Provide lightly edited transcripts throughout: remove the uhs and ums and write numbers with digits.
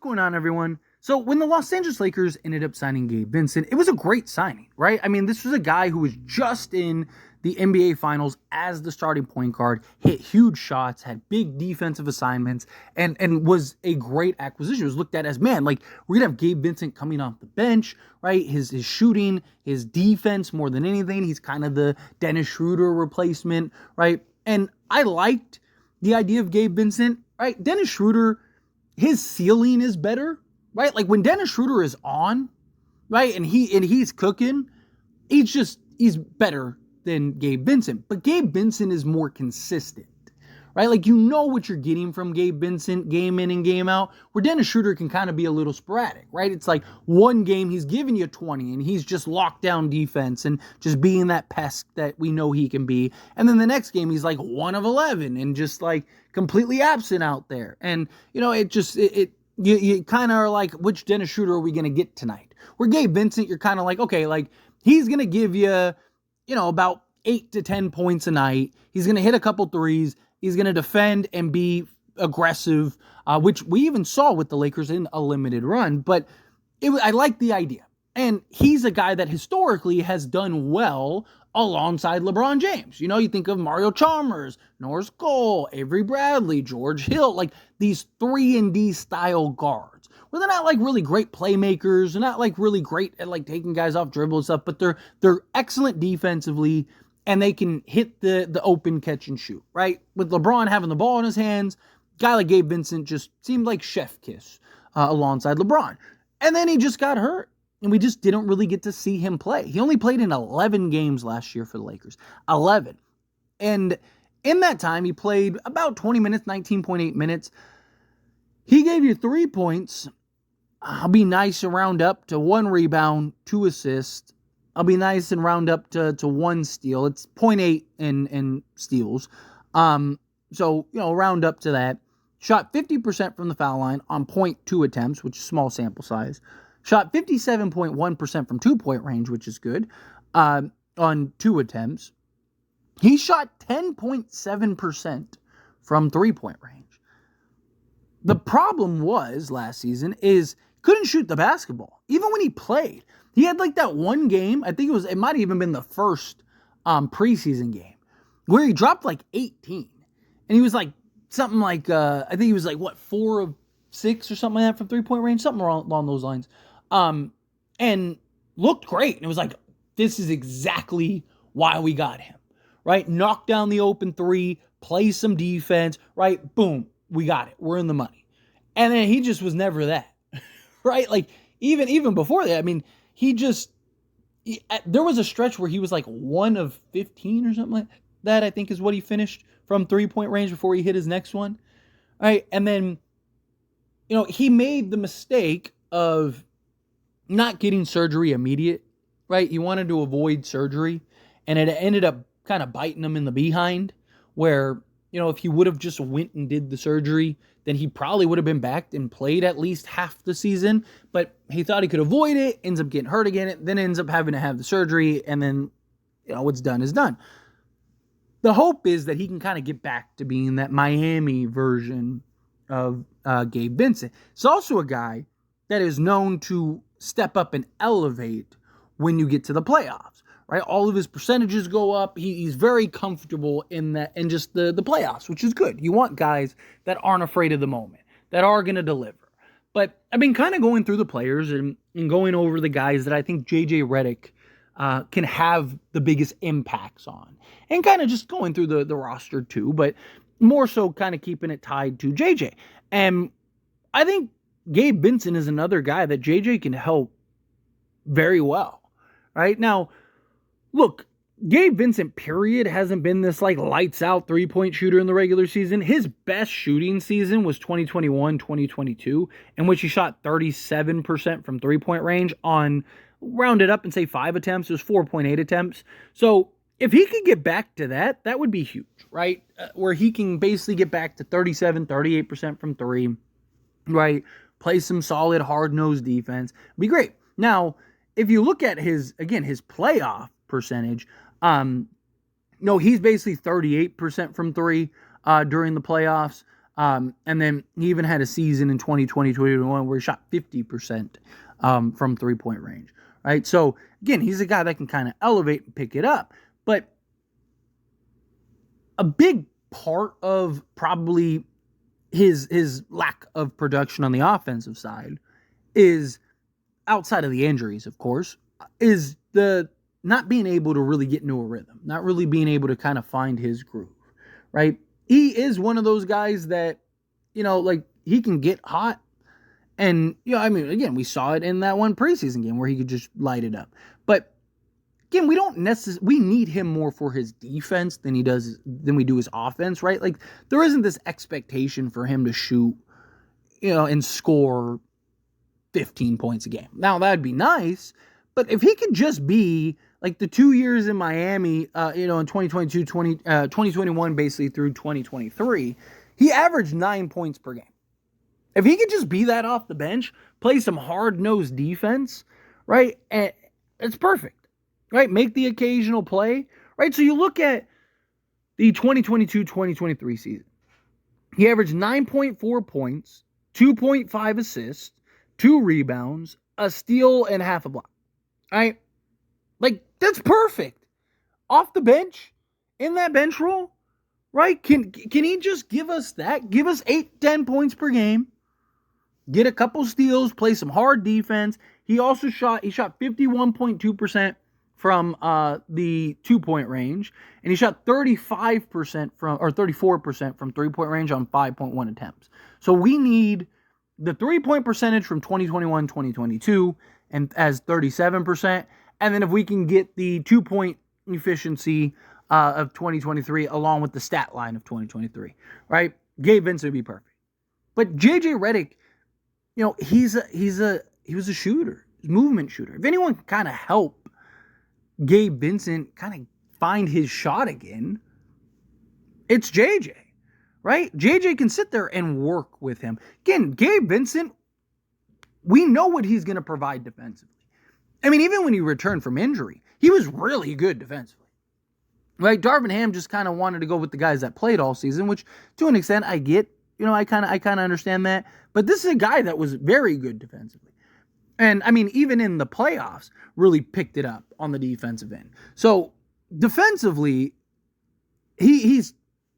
going on, everyone? So when the Los Angeles Lakers ended up signing Gabe Vincent, it was a great signing, right? I mean, this was a guy who was just in the NBA Finals as the starting point guard, hit huge shots, had big defensive assignments, and was a great acquisition. It was looked at as, man, like, we're going to have Gabe Vincent coming off the bench, right? His shooting, his defense, more than anything. He's kind of the Dennis Schroeder replacement, right? And I liked the idea of Gabe Vincent, right? Dennis Schroeder, his ceiling is better, right? Like when Dennis Schroeder is on, right, and he's cooking, he's better than Gabe Vincent. But Gabe Vincent is more consistent, right? Like, you know what you're getting from Gabe Vincent game in and game out, where Dennis Schroeder can kind of be a little sporadic, right? It's like one game he's giving you 20 and he's just locked down defense and just being that pest that we know he can be. And then the next game he's like 1 of 11 and just like completely absent out there. And, you know, you kind of are like, which Dennis Schroeder are we going to get tonight? Where Gabe Vincent, you're kind of like, okay, like he's going to give you, about 8 to 10 points a night. He's going to hit a couple threes. He's going to defend and be aggressive, which we even saw with the Lakers in a limited run. But I like the idea. And he's a guy that historically has done well alongside LeBron James. You think of Mario Chalmers, Norris Cole, Avery Bradley, George Hill, like these 3-and-D style guards. Well, they're not like really great playmakers. They're not like really great at like taking guys off dribble and stuff, but they're excellent defensively and they can hit the open catch and shoot, right? With LeBron having the ball in his hands, a guy like Gabe Vincent just seemed like chef kiss alongside LeBron. And then he just got hurt. And we just didn't really get to see him play. He only played in 11 games last year for the Lakers. 11. And in that time, he played about 20 minutes, 19.8 minutes. He gave you 3 points. I'll be nice and round up to 1 rebound, 2 assists. I'll be nice and round up to 1 steal. It's 0.8 in steals. So, round up to that. Shot 50% from the foul line on 0.2 attempts, which is small sample size. Shot 57.1% from 2-point range, which is good, on 2 attempts. He shot 10.7% from 3-point range. The problem was last season is couldn't shoot the basketball. Even when he played, he had like that one game, I think it might have even been the first preseason game, where he dropped like 18. And he was like, something like, I think he was like, 4 of 6 or something like that from 3-point range, something along those lines. And looked great. And it was like, this is exactly why we got him, right? Knock down the open 3, play some defense, right? Boom, we got it. We're in the money. And then he just was never that, right? Like even before that, I mean, there was a stretch where he was like 1 of 15 or something like that, I think is what he finished from 3-point range before he hit his next one. All right. And then, he made the mistake of not getting surgery immediate, right? He wanted to avoid surgery, and it ended up kind of biting him in the behind, where, if he would have just went and did the surgery, then he probably would have been back and played at least half the season, but he thought he could avoid it, ends up getting hurt again, then ends up having to have the surgery, and then, what's done is done. The hope is that he can kind of get back to being that Miami version of Gabe Vincent. He's also a guy that is known to step up and elevate when you get to the playoffs, right? All of his percentages go up. He's very comfortable in that, and just the playoffs, which is good. You want guys that aren't afraid of the moment, that are going to deliver. But I've been kind of going through the players and going over the guys that I think JJ Redick can have the biggest impacts on, and kind of just going through the roster too, but more so kind of keeping it tied to JJ. And I think Gabe Vincent is another guy that JJ can help very well, right? Now, look, Gabe Vincent, period, hasn't been this like lights out 3-point shooter in the regular season. His best shooting season was 2021-2022, in which he shot 37% from 3-point range on, round it up and say 5 attempts. It was 4.8 attempts. So if he could get back to that would be huge, right? Where he can basically get back to 38% from 3, right? Play some solid, hard-nosed defense. Be great. Now, if you look at his playoff percentage, he's basically 38% from 3 during the playoffs. And then he even had a season in 2020, 2021 where he shot 50% from three-point range, right? So, again, he's a guy that can kind of elevate and pick it up. But a big part of probably his lack of production on the offensive side is, outside of the injuries, of course, is the not being able to really get into a rhythm, not really being able to kind of find his groove, right? He is one of those guys that, like, he can get hot. And, again, we saw it in that one preseason game where he could just light it up. But, again, we need him more for his defense than we do his offense, right? Like, there isn't this expectation for him to shoot, and score 15 points a game. Now, that'd be nice, but if he could just be like the 2 years in Miami, in 2022, 2021, basically through 2023, he averaged 9 points per game. If he could just be that off the bench, play some hard-nosed defense, right, and it's perfect, right? Make the occasional play, right? So you look at the 2022-2023 season. He averaged 9.4 points, 2.5 assists, 2 rebounds, a steal, and half a block. Right? Like, that's perfect. Off the bench, in that bench role, right? Can he just give us that? Give us 8-10 points per game, get a couple steals, play some hard defense. He also shot 51.2% from the 2-point range, and he shot 34% from 3-point range on 5.1 attempts. So we need the 3-point percentage from 2021, 2022, and as 37%. And then if we can get the 2-point efficiency of 2023 along with the stat line of 2023, right? Gabe Vincent would be perfect. But JJ Redick, he was a shooter, movement shooter. If anyone can kind of help Gabe Vincent kind of find his shot again, it's JJ. Right? JJ can sit there and work with him. Again, Gabe Vincent, we know what he's going to provide defensively. Even when he returned from injury, he was really good defensively. Right? Darvin Ham just kind of wanted to go with the guys that played all season, which to an extent I get. I kind of understand that. But this is a guy that was very good defensively. And, even in the playoffs, really picked it up on the defensive end. So, defensively, he's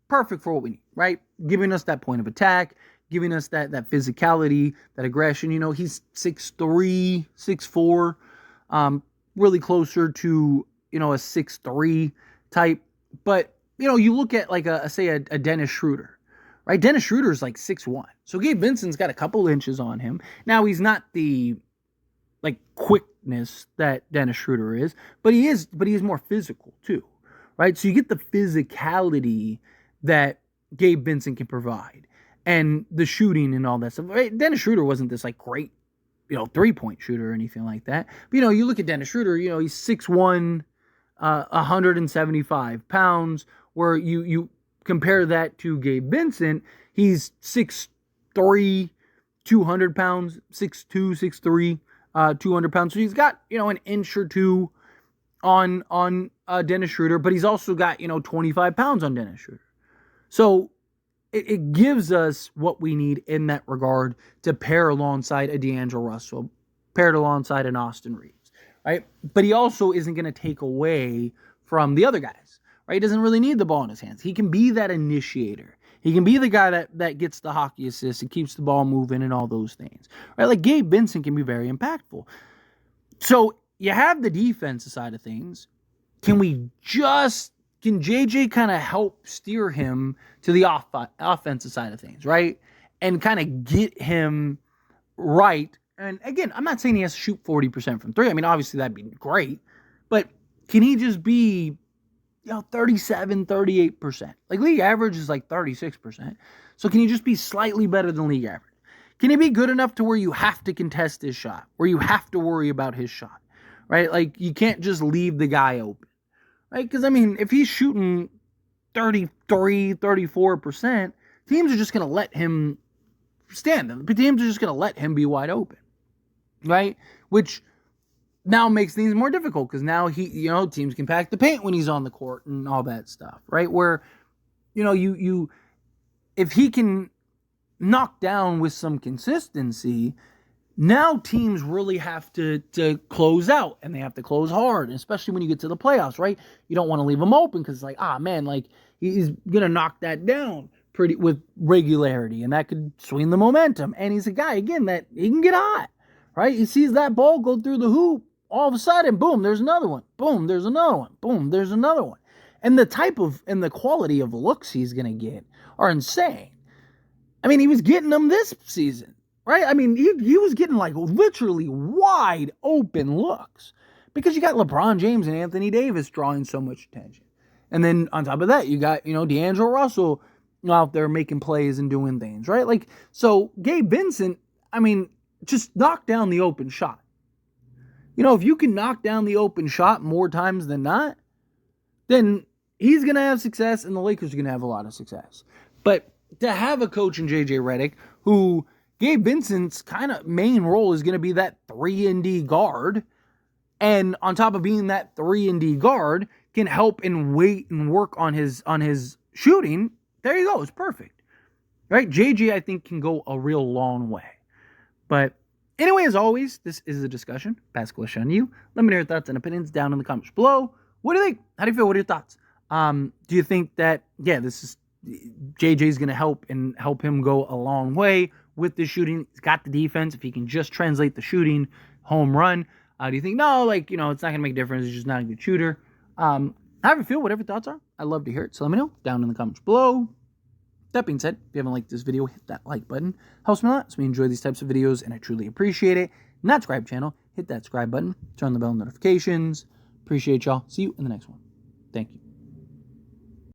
perfect for what we need, right? Giving us that point of attack, giving us that physicality, that aggression. He's 6'3", 6'4", really closer to, a 6'3" type. But, you look at like a Dennis Schroeder, right? Dennis Schroeder is like 6'1". So Gabe Vincent's got a couple inches on him. Now, he's not the quickness that Dennis Schroeder is, but he is more physical too, right? So you get the physicality that Gabe Vincent can provide, and the shooting and all that stuff. Right? Dennis Schroeder wasn't this great, 3-point shooter or anything like that. But, you look at Dennis Schroeder, he's 6'1", 175 pounds, where you compare that to Gabe Vincent, he's 6'3", 200 pounds, 6'2", 6'3", 200 pounds. So he's got, an inch or two on Dennis Schroeder, but he's also got, 25 pounds on Dennis Schroeder. So it gives us what we need in that regard to pair alongside a D'Angelo Russell, paired alongside an Austin Reeves, right? But he also isn't going to take away from the other guys, right? He doesn't really need the ball in his hands. He can be that initiator. He can be the guy that gets the hockey assist and keeps the ball moving and all those things, right? Like Gabe Vincent can be very impactful. So you have the defensive side of things. Can JJ kind of help steer him to the offensive side of things, right? And kind of get him right. And again, I'm not saying he has to shoot 40% from 3. Obviously that'd be great. But can he just be, 37, 38%? Like league average is like 36%. So can he just be slightly better than league average? Can he be good enough to where you have to contest his shot, where you have to worry about his shot, right? Like you can't just leave the guy open. Right? Because, if he's shooting 33, 34%, teams are just going to let him stand. Teams are just going to let him be wide open. Right? Which now makes things more difficult because now teams can pack the paint when he's on the court and all that stuff. Right? Where, if he can knocked down with some consistency, now teams really have to close out, and they have to close hard, especially when you get to the playoffs, right? You don't want to leave them open because it's like, man, like he's going to knock that down pretty with regularity, and that could swing the momentum. And he's a guy, again, that he can get hot, right? He sees that ball go through the hoop, all of a sudden, boom, there's another one. Boom, there's another one. Boom, there's another one. And the type of, and the quality of looks he's going to get are insane. I mean, he was getting them this season, right? I mean, he was getting like literally wide open looks because you got LeBron James and Anthony Davis drawing so much attention. And then on top of that, you got, D'Angelo Russell out there making plays and doing things, right? Like, so Gabe Vincent, I mean, just knock down the open shot. If you can knock down the open shot more times than not, then he's going to have success and the Lakers are going to have a lot of success. But to have a coach in JJ Redick who Gabe Vincent's kind of main role is going to be that 3-and-D guard, and on top of being that 3-and-D guard, can help and wait and work on his shooting. There you go. It's perfect. Right? JJ, I think, can go a real long way. But anyway, as always, this is a discussion. Pass question on you. Let me know your thoughts and opinions down in the comments below. What do you think? How do you feel? What are your thoughts? Do you think that, this is JJ's going to help him go a long way with the shooting? He's got the defense. If he can just translate the shooting, home run. Do you think, no, it's not going to make a difference. He's just not a good shooter. How do you feel? Whatever your thoughts are, I'd love to hear it. So let me know down in the comments below. That being said, if you haven't liked this video, hit that like button. Helps me a lot. So we enjoy these types of videos, and I truly appreciate it. And that subscribe channel, hit that subscribe button. Turn on the bell notifications. Appreciate y'all. See you in the next one. Thank you.